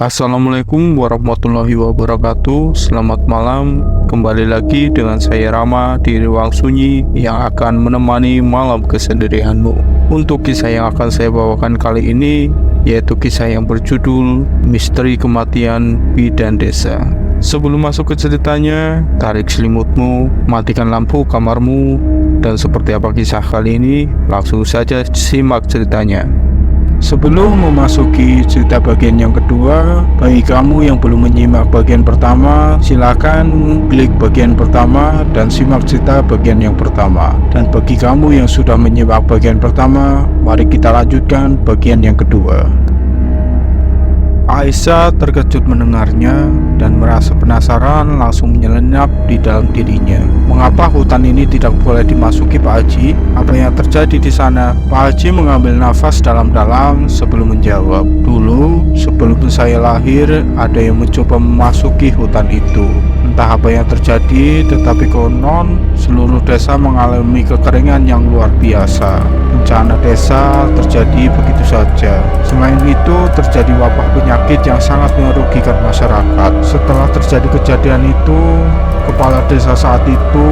Assalamualaikum warahmatullahi wabarakatuh. Selamat malam. Kembali lagi dengan saya Rama di ruang sunyi yang akan menemani malam kesendirianmu. Untuk kisah yang akan saya bawakan kali ini yaitu kisah yang berjudul Misteri Kematian Bidan Desa. Sebelum masuk ke ceritanya, tarik selimutmu, matikan lampu kamarmu, dan seperti apa kisah kali ini, langsung saja simak ceritanya. Sebelum memasuki cerita bagian yang kedua, bagi kamu yang belum menyimak bagian pertama, silakan klik bagian pertama dan simak cerita bagian yang pertama. Dan bagi kamu yang sudah menyimak bagian pertama, mari kita lanjutkan bagian yang kedua. Aisyah terkejut mendengarnya dan merasa penasaran langsung menyelinap di dalam dirinya. Mengapa hutan ini tidak boleh dimasuki, Pak Haji? Apa yang terjadi di sana? Pak Haji mengambil nafas dalam-dalam sebelum menjawab. Dulu, sebelum saya lahir, ada yang mencoba memasuki hutan itu. Entah apa yang terjadi, tetapi konon seluruh desa mengalami kekeringan yang luar biasa. Bencana desa terjadi begitu saja. Selain itu, terjadi wabah penyakit yang sangat merugikan masyarakat. Setelah terjadi kejadian itu, kepala desa saat itu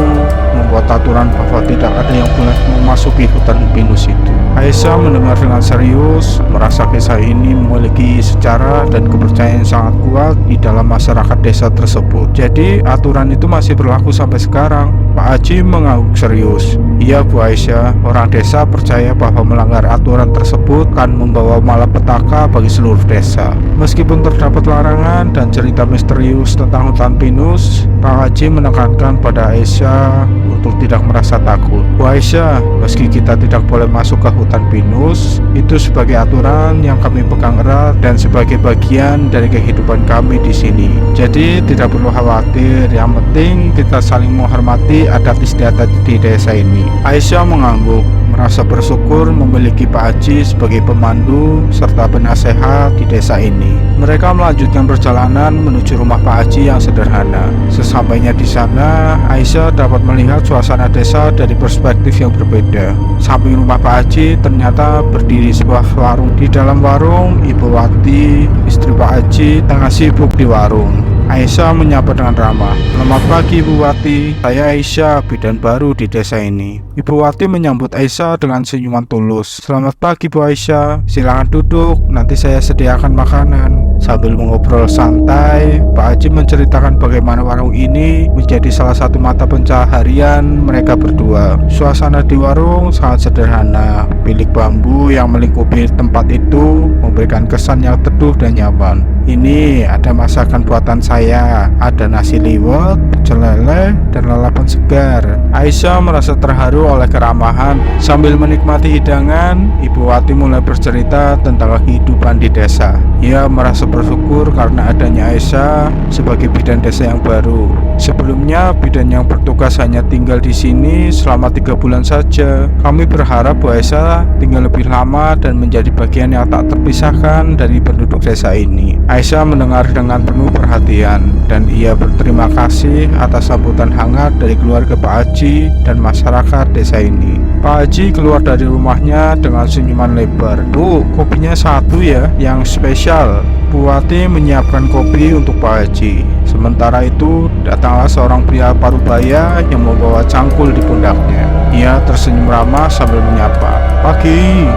membuat aturan bahwa tidak ada yang boleh memasuki hutan pinus itu. Aisyah mendengar dengan serius, merasa kisah ini memiliki sejarah dan kepercayaan yang sangat kuat di dalam masyarakat desa tersebut. Jadi aturan itu masih berlaku sampai sekarang. Pak Haji mengangguk serius. Iya Bu Aisyah, orang desa percaya bahwa melanggar aturan tersebut akan membawa malapetaka bagi seluruh desa. Meskipun terdapat larangan dan cerita misterius tentang hutan pinus, Pak Haji menekankan pada Aisyah untuk tidak merasa takut. Bu Aisyah, meski kita tidak boleh masuk ke hutan pinus, itu sebagai aturan yang kami pegang erat dan sebagai bagian dari kehidupan kami di sini. Jadi tidak perlu khawatir, yang penting kita saling menghormati adat istiadat di desa ini. Aisyah mengangguk, merasa bersyukur memiliki Pak Haji sebagai pemandu serta penasehat di desa ini. Mereka melanjutkan perjalanan menuju rumah Pak Haji yang sederhana. Sesampainya di sana, Aisyah dapat melihat suasana desa dari perspektif yang berbeda. Samping rumah Pak Haji ternyata berdiri sebuah warung. Di dalam warung, Ibu Wati, istri Pak Haji, tengah sibuk di warung. Aisyah menyapa dengan ramah. Selamat pagi Ibu Wati, saya Aisyah, bidan baru di desa ini. Ibu Wati menyambut Aisyah dengan senyuman tulus. Selamat pagi Bu Aisyah, silakan duduk, nanti saya sediakan makanan. Sambil mengobrol santai, Pak Haji menceritakan bagaimana warung ini menjadi salah satu mata pencaharian mereka berdua. Suasana di warung sangat sederhana. Bilik bambu yang melingkupi tempat itu memberikan kesan yang teduh dan nyaman. Ini ada masakan buatan saya, ada nasi liwet, pecel lele, dan lalapan segar. Aisyah merasa terharu oleh keramahan. Sambil menikmati hidangan, Ibu Wati mulai bercerita tentang kehidupan di desa. Ia merasa bersyukur karena adanya Aisyah sebagai bidan desa yang baru. Sebelumnya, bidan yang bertugas hanya tinggal di sini selama 3 bulan saja. Kami berharap Bu Aisyah tinggal lebih lama dan menjadi bagian yang tak terpisahkan dari penduduk desa ini. Aisyah mendengar dengan penuh perhatian dan ia berterima kasih atas sambutan hangat dari keluarga Pak Haji dan masyarakat desa ini. Pak Haji keluar dari rumahnya dengan senyuman lebar. Bu, kopinya satu ya, yang spesial. Bu Wati menyiapkan kopi untuk Pak Haji. Sementara itu, datanglah seorang pria parubaya yang membawa cangkul di pundaknya. Ia tersenyum ramah sambil menyapa. Pagi,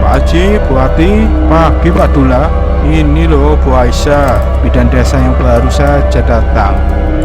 Pak Haji, Bu Wati. Pagi Pak Dula. Ini loh Bu Aisyah, bidan desa yang baru saja datang.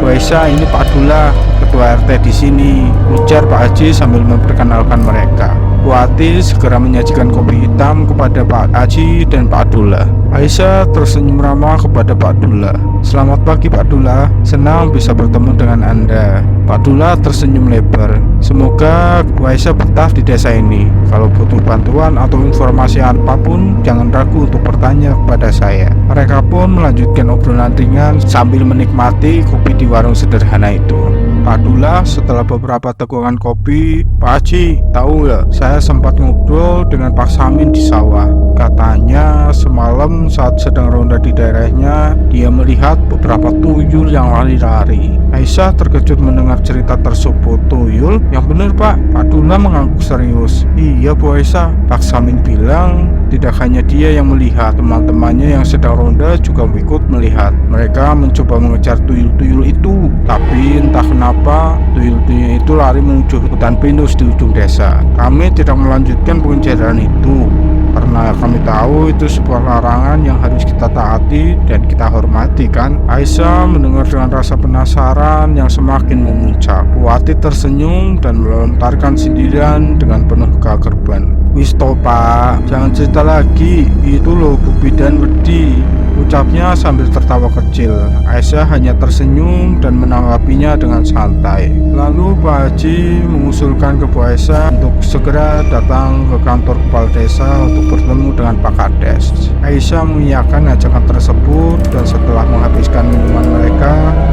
Bu Aisyah, ini Pak Dula, ketua RT di sini, ujar Pak Haji sambil memperkenalkan mereka. Bu Wati segera menyajikan kopi hitam kepada Pak Haji dan Pak Dula. Aisyah tersenyum ramah kepada Pak Dula. Selamat pagi Pak Dula, senang bisa bertemu dengan Anda. Pak Dula tersenyum lebar. Semoga Bu Aisyah betah di desa ini. Kalau butuh bantuan atau informasi apapun, jangan ragu untuk bertanya kepada saya. Mereka pun melanjutkan obrolan ringan sambil menikmati kopi di warung sederhana itu. Pak Dula setelah beberapa tegukan kopi, Pak Haji, tahu nggak? Saya sempat ngobrol dengan Pak Samin di sawah. Katanya semalam saat sedang ronda di daerahnya, dia melihat beberapa tuyul yang lari-lari. Aisyah terkejut mendengar cerita tersebut. Tuyul? Yang benar Pak. Pak Dula mengangguk serius. Iya Bu Aisyah, Pak Samin bilang Tidak hanya dia yang melihat, teman-temannya yang sedang ronda juga ikut melihat. Mereka mencoba mengejar tuyul-tuyul itu, tapi entah kenapa tuyul-tuyul itu lari menuju hutan pinus di ujung desa. Kami tidak melanjutkan pengejaran itu karena kami tahu itu sebuah larangan yang harus kita taati dan kita hormati, kan? Aisyah mendengar dengan rasa penasaran yang semakin memuncak. Wati tersenyum dan melontarkan sindiran dengan penuh keakraban. "Wis toh Pak, jangan cerita lagi, itu loh Bu Bidan wedi," ucapnya sambil tertawa kecil. Aisyah hanya tersenyum dan menanggapinya dengan santai. Lalu Pak Haji mengusulkan ke Bu Aisyah untuk segera datang ke kantor kepala desa untuk bertemu dengan Pak Kades. Aisyah mengiyakan ajakan tersebut dan setelah menghabiskan minuman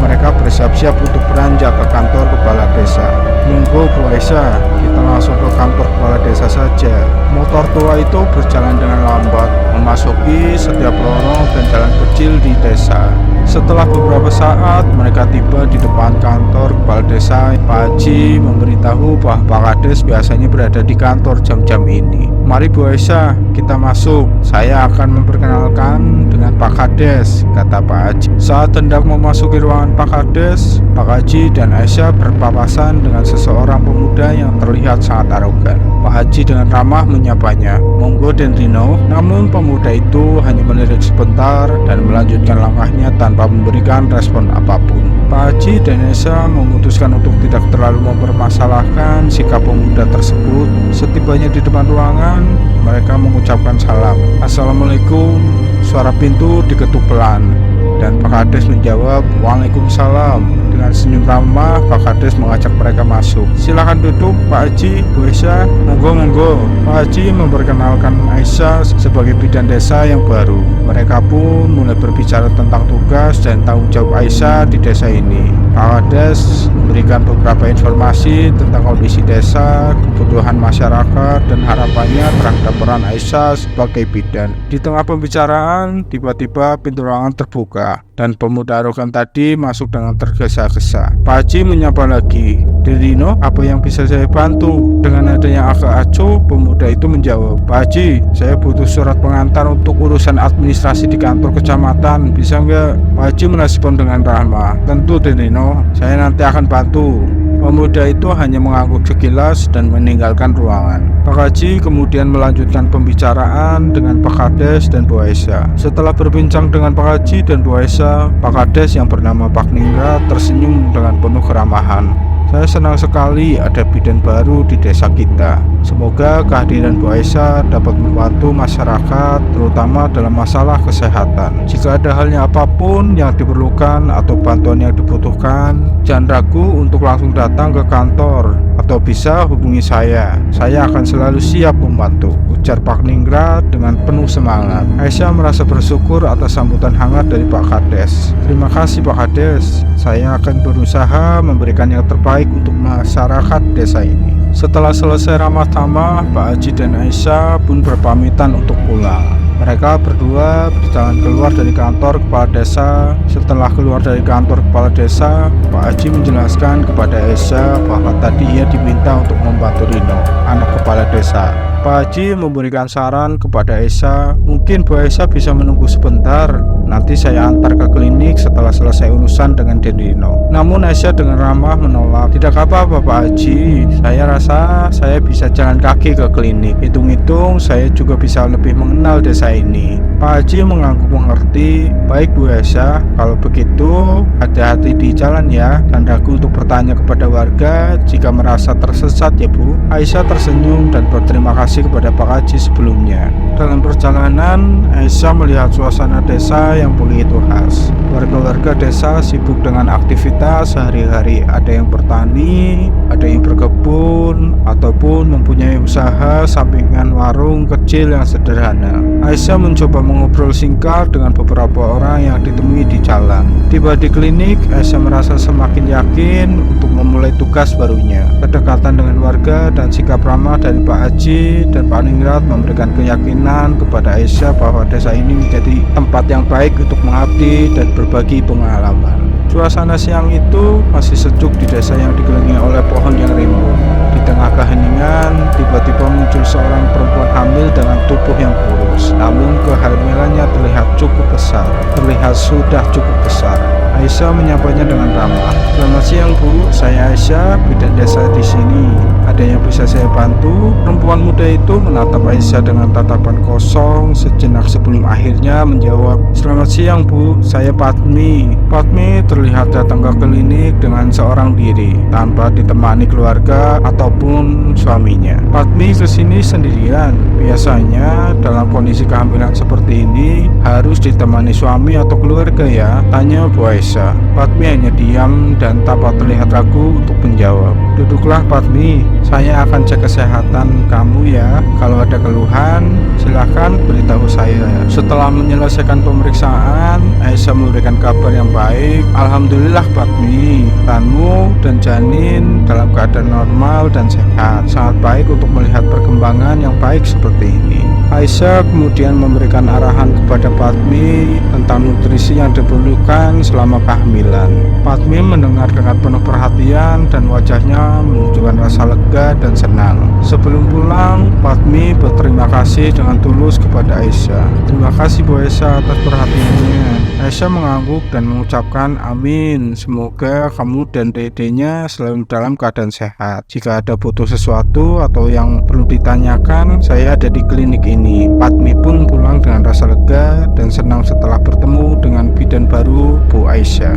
mereka bersiap-siap untuk beranjak ke kantor kepala desa. "Monggo Bu Aisyah, kita langsung ke kantor kepala desa saja." Motor tua itu berjalan dengan lambat, memasuki setiap lorong dan jalan kecil di desa. Setelah beberapa saat, mereka tiba di depan kantor kepala desa. Pak Haji memberitahu bahwa Pak Kades biasanya berada di kantor jam-jam ini. "Mari Bu Aisyah, kita masuk. Saya akan memperkenalkan dengan Pak Kades," kata Pak Haji. Saat hendak memasuki ruangan Pak Kades, Pak Haji dan Aisyah berpapasan dengan seseorang pemuda yang terlihat sangat arogan. Pak Haji dengan ramah menyapanya, "Monggo Den Rino." Namun pemuda itu hanya melirik sebentar dan melanjutkan langkahnya tanpa memberikan respon apapun. Pak Haji dan Aisyah memutuskan untuk tidak terlalu mempermasalahkan sikap pemuda tersebut. Setibanya di depan ruangan, mereka mengucapkan salam. "Assalamualaikum." Suara pintu diketuk pelan dan Pak Kades menjawab, "Waalaikumsalam." Dengan senyum ramah, Pak Kades mengajak mereka masuk. "Silakan duduk Pak Haji, Bu Aisyah." Monggo." Pak Haji memperkenalkan Aisyah sebagai bidan desa yang baru. Mereka pun mulai berbicara tentang tugas dan tanggung jawab Aisyah di desa ini. Pak Kades memberikan beberapa informasi tentang kondisi desa, kebutuhan masyarakat, dan harapannya terhadap peran Aisyah sebagai bidan. Di tengah pembicaraan, tiba-tiba pintu ruangan terbuka dan pemuda arogan tadi masuk dengan tergesa-gesa. Pak Haji menyapa lagi, "Den Rino, apa yang bisa saya bantu?" Dengan adanya agak acuh, pemuda itu menjawab, "Pak Haji, saya butuh surat pengantar untuk urusan administrasi di kantor kecamatan. Bisa nggak?" Pak Haji merespon dengan ramah, "Tentu Den Rino, saya nanti akan bantu." Pemuda itu hanya mengangguk sekilas dan meninggalkan ruangan. Pak Haji kemudian melanjutkan pembicaraan dengan Pak Kades dan Bu Aisyah. Setelah berbincang dengan Pak Haji dan Bu Aisyah, Pak Kades yang bernama Pak Ningrat tersenyum dengan penuh keramahan. "Saya senang sekali ada bidan baru di desa kita. Semoga kehadiran Bu Aisyah dapat membantu masyarakat, terutama dalam masalah kesehatan. Jika ada halnya apapun yang diperlukan atau bantuan yang dibutuhkan, jangan ragu untuk langsung datang ke kantor atau bisa hubungi saya. Saya akan selalu siap membantu," ujar Pak Ningrat dengan penuh semangat. Aisyah merasa bersyukur atas sambutan hangat dari Pak Kades. "Terima kasih Pak Kades, saya akan berusaha memberikan yang terbaik untuk masyarakat desa ini." Setelah selesai ramah tamah, Pak Haji dan Aisyah pun berpamitan untuk pulang. Mereka berdua berjalan keluar dari kantor kepala desa. Setelah keluar dari kantor kepala desa, Pak Haji menjelaskan kepada Aisyah bahwa tadi ia diminta untuk membantu Rino, anak kepala desa. Pak Haji memberikan saran kepada Aisyah, "Mungkin Bu Aisyah bisa menunggu sebentar. Nanti saya antar ke klinik setelah selesai urusan dengan Den Rino." Namun Aisyah dengan ramah menolak, "Tidak apa-apa Pak Haji, saya rasa saya bisa jalan kaki ke klinik. Hitung-hitung saya juga bisa lebih mengenal desa ini." Pak Haji mengangguk mengerti. "Baik Bu Aisyah, kalau begitu hati-hati di jalan ya, dan ragu untuk bertanya kepada warga jika merasa tersesat ya Bu." Aisyah tersenyum dan berterima kasih kepada Pak Haji sebelumnya. Dalam perjalanan, Aisyah melihat suasana desa yang begitu khas. Warga-warga desa sibuk dengan aktivitas sehari-hari. Ada yang bertani, ada yang berkebun, ataupun mempunyai usaha sampingan warung kecil yang sederhana. Aisyah mencoba mengobrol singkat dengan beberapa orang yang ditemui di jalan. Tiba di klinik, Aisyah merasa semakin yakin untuk memulai tugas barunya. Kedekatan dengan warga dan sikap ramah dari Pak Haji dan Pak Ningrat memberikan keyakinan kepada Aisyah bahwa desa ini menjadi tempat yang baik untuk mengabdi dan berbagi pengalaman. Suasana siang itu masih sejuk di desa yang dikelilingi oleh pohon yang rimbun. Di tengah keheningan, tiba-tiba muncul seorang perempuan hamil dengan tubuh yang kurus. Namun kehamilannya terlihat cukup besar, terlihat sudah cukup besar. Aisyah menyapanya dengan ramah. "Selamat siang Bu, saya Aisyah, bidan desa di sini. Ada yang bisa saya bantu?" Perempuan muda itu menatap Aisyah dengan tatapan kosong sejenak sebelum akhirnya menjawab, "Selamat siang Bu, saya Patmi." Patmi terlihat datang ke klinik dengan seorang diri, tanpa ditemani keluarga ataupun suaminya. Patmi kesini sendirian. Biasanya dalam kondisi kehamilan seperti ini harus ditemani suami atau keluarga ya? Tanya Bu Aisyah. Patmi hanya diam dan tanpa terlihat ragu untuk menjawab. "Duduklah Patmi, saya akan cek kesehatan kamu ya. Kalau ada keluhan, silahkan beritahu saya." Setelah menyelesaikan pemeriksaan, Aisyah memberikan kabar yang baik. "Alhamdulillah Patmi, Tanmu dan janin dalam keadaan normal dan sehat. Sangat baik untuk melihat perkembangan yang baik seperti ini." Aisyah kemudian memberikan arahan kepada Patmi tentang nutrisi yang diperlukan selama kehamilan. Patmi mendengar dengan penuh perhatian dan wajahnya menunjukkan rasa lega dan senang. Sebelum pulang, Patmi berterima kasih dengan tulus kepada Aisyah. "Terima kasih Bu Aisyah atas perhatiannya." Aisyah mengangguk dan mengucapkan, "Amin, semoga kamu dan dedenya selalu dalam keadaan sehat. Jika ada butuh sesuatu atau yang perlu ditanyakan, saya ada di klinik ini." Patmi pun pulang dengan rasa lega dan senang setelah bertemu dengan bidan baru Bu Aisyah.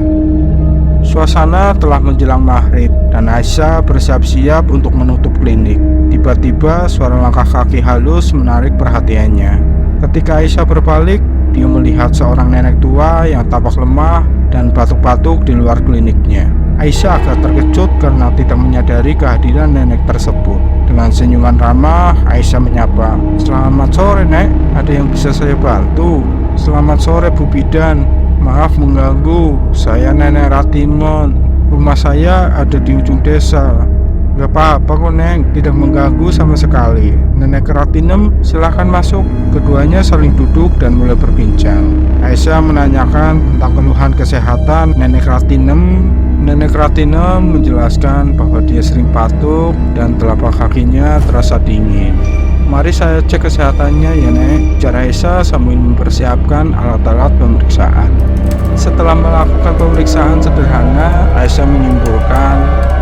Suasana telah menjelang maghrib dan Aisyah bersiap-siap untuk menutup klinik. Tiba-tiba suara langkah kaki halus menarik perhatiannya. Ketika Aisyah berbalik, dia melihat seorang nenek tua yang tampak lemah dan batuk-batuk di luar kliniknya. Aisyah agak terkejut karena tidak menyadari kehadiran nenek tersebut. Dengan senyuman ramah, Aisyah menyapa, "Selamat sore Nek, ada yang bisa saya bantu?" "Selamat sore Bu Bidan, maaf mengganggu, saya Nenek Ratimon. Rumah saya ada di ujung desa." "Gak apa-apa kok Neng, tidak mengganggu sama sekali. Nenek Ratinem, silahkan masuk." Keduanya saling duduk dan mulai berbincang. Aisyah menanyakan tentang keluhan kesehatan Nenek Ratinem. Nenek Ratinem menjelaskan bahwa dia sering batuk dan telapak kakinya terasa dingin. "Mari saya cek kesehatannya ya Nek," ujar Aisyah sambil mempersiapkan alat-alat pemeriksaan. Setelah melakukan pemeriksaan sederhana, Aisyah menyimpulkan,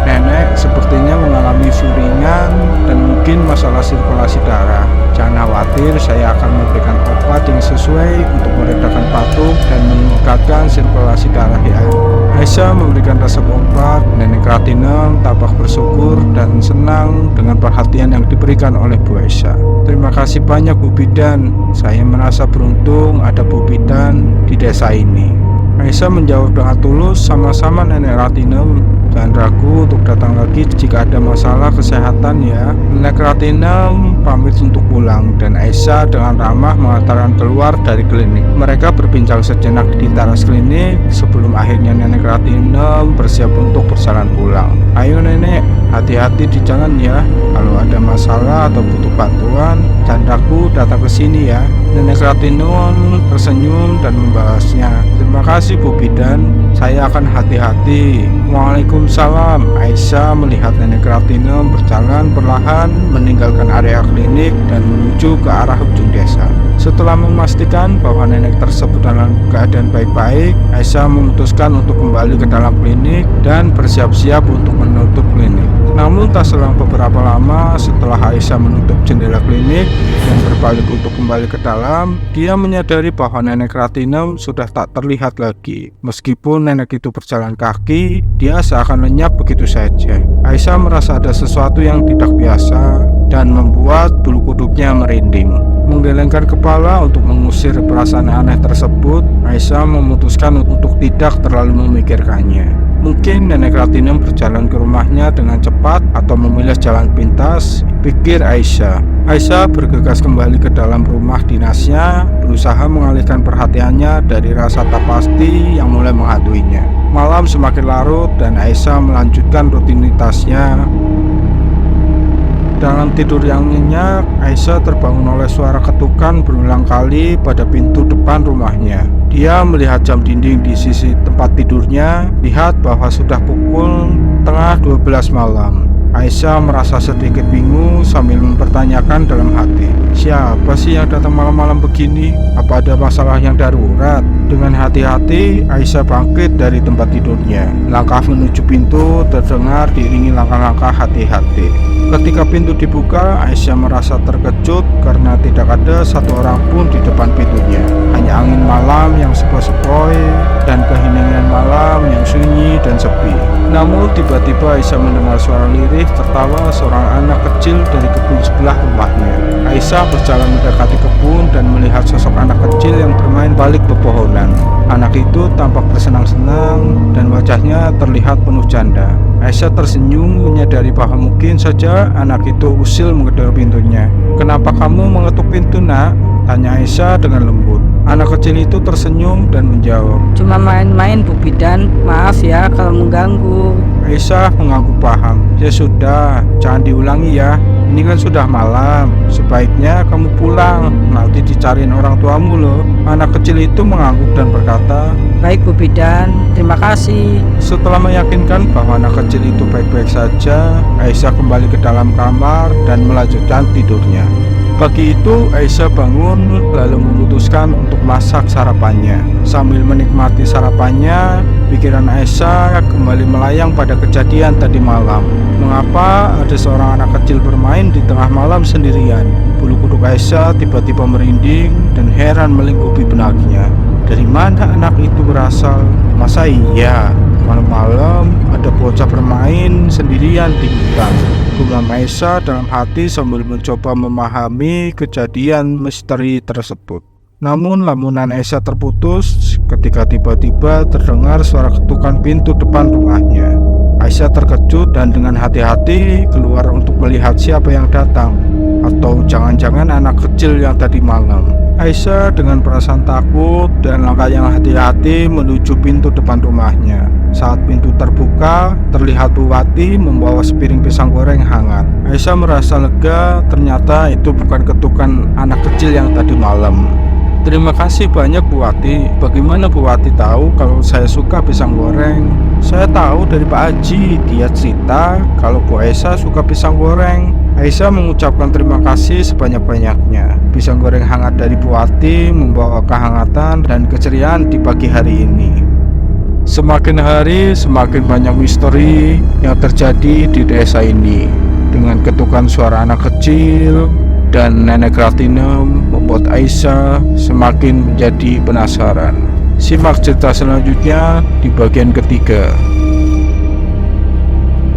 "Nenek sepertinya mengalami flu ringan dan mungkin masalah sirkulasi darah. Jangan khawatir, saya akan memberikan obat yang sesuai untuk meredakan batuk dan meningkatkan sirkulasi darah ya." Aisyah memberikan resep obat. Nenek Ratinem tampak bersyukur dan senang dengan perhatian yang diberikan oleh Bu Aisyah. "Terima kasih banyak Bu Bidan, saya merasa beruntung ada Bu Bidan di desa ini." Aisyah menjawab dengan tulus, "Sama-sama Nenek Ratinem, jangan ragu untuk datang lagi jika ada masalah kesehatan ya." Nenek Ratinem pamit untuk pulang dan Aisyah dengan ramah mengantarkan keluar dari klinik. Mereka berbincang sejenak di teras klinik sebelum akhirnya Nenek Ratinem bersiap untuk berjalan pulang. "Ayo Nenek, hati-hati di jalan ya. Kalau ada masalah atau butuh bantuan, jangan ragu datang ke sini ya." Nenek Ratinem tersenyum dan membahasnya, "Terima kasih Bu Bidan, saya akan hati-hati." "Waalaikumsalam." Aisyah melihat Nenek Ratinem berjalan perlahan meninggalkan area klinik dan menuju ke arah ujung desa. Setelah memastikan bahwa nenek tersebut dalam keadaan baik-baik, Aisyah memutuskan untuk kembali ke dalam klinik dan bersiap-siap untuk menutup klinik. Namun tak selang beberapa lama setelah Aisyah menutup jendela klinik dan berbalik untuk kembali ke dalam, dia menyadari bahwa Nenek Ratinem sudah tak terlihat lagi. Meskipun nenek itu berjalan kaki, dia seakan lenyap begitu saja. Aisyah merasa ada sesuatu yang tidak biasa dan membuat bulu kuduknya merinding. Menggelengkan kepala untuk mengusir perasaan aneh tersebut, Aisyah memutuskan untuk tidak terlalu memikirkannya. Mungkin Nenek Ratinem berjalan ke rumahnya dengan cepat atau memilih jalan pintas, pikir Aisyah. Aisyah bergegas kembali ke dalam rumah dinasnya, berusaha mengalihkan perhatiannya dari rasa tak pasti yang mulai menghantuinya. Malam semakin larut dan Aisyah melanjutkan rutinitasnya. Dalam tidur yang nyenyak, Aisyah terbangun oleh suara ketukan berulang kali pada pintu depan rumahnya. Dia melihat jam dinding di sisi tempat tidurnya, lihat bahwa sudah pukul tengah 12 malam. Aisyah merasa sedikit bingung sambil mempertanyakan dalam hati, siapa sih yang datang malam-malam begini? Apa ada masalah yang darurat? Dengan hati-hati, Aisyah bangkit dari tempat tidurnya. Langkah menuju pintu terdengar diiringi langkah-langkah hati-hati. Ketika pintu dibuka, Aisyah merasa terkejut karena tidak ada satu orang pun di depan pintunya. Hanya angin malam yang sepoi-sepoi dan keheningan malam yang sunyi dan sepi. Namun tiba-tiba Aisyah mendengar suara lirih tertawa seorang anak kecil dari kebun sebelah rumahnya. Aisyah berjalan mendekati kebun dan melihat sosok anak kecil yang bermain balik pepohonan. Anak itu tampak bersenang-senang dan wajahnya terlihat penuh canda. Aisyah tersenyum menyadari bahwa mungkin saja anak itu usil mengejar pintunya. "Kenapa kamu mengetuk pintu, Nak?" tanya Aisyah dengan lembut. Anak kecil itu tersenyum dan menjawab, "Cuma main-main Bu Bidan, maaf ya kalau mengganggu." Aisyah mengaku paham. "Ya sudah, jangan diulangi ya. Ini kan sudah malam. Sebaiknya kamu pulang, nanti dicariin orang tuamu loh." Anak kecil itu mengangguk dan berkata, "Baik Bu Bidan, terima kasih." Setelah meyakinkan bahwa anak kecil itu baik-baik saja, Aisyah kembali ke dalam kamar dan melanjutkan tidurnya. Pagi itu Aisyah bangun lalu memutuskan untuk masak sarapannya. Sambil menikmati sarapannya, pikiran Aisyah kembali melayang pada kejadian tadi malam. Mengapa ada seorang anak kecil bermain di tengah malam sendirian? Bulu kuduk Aisyah tiba-tiba merinding dan heran melingkupi benaknya. Dari mana anak itu berasal? Masa iya malam-malam ada bocah bermain sendirian di hutan? Gumam Aisyah dalam hati sambil mencoba memahami kejadian misteri tersebut. Namun lamunan Aisyah terputus ketika tiba-tiba terdengar suara ketukan pintu depan rumahnya. Aisyah terkejut dan dengan hati-hati keluar untuk melihat siapa yang datang, atau jangan-jangan anak kecil yang tadi malam. Aisyah dengan perasaan takut dan langkah yang hati-hati menuju pintu depan rumahnya. Saat pintu terbuka, terlihat Bu Wati membawa sepiring pisang goreng hangat. Aisyah merasa lega, ternyata itu bukan ketukan anak kecil yang tadi malam. "Terima kasih banyak Bu Wati. Bagaimana Bu Wati tahu kalau saya suka pisang goreng?" "Saya tahu dari Pak Haji. Dia cerita kalau Bu Aisyah suka pisang goreng." Aisyah mengucapkan terima kasih sebanyak-banyaknya. Pisang goreng hangat dari Bu Wati membawa kehangatan dan keceriaan di pagi hari ini. Semakin hari semakin banyak misteri yang terjadi di desa ini. Dengan ketukan suara anak kecil dan nenek Ratinem membuat Aisyah semakin menjadi penasaran. Simak cerita selanjutnya di bagian ketiga.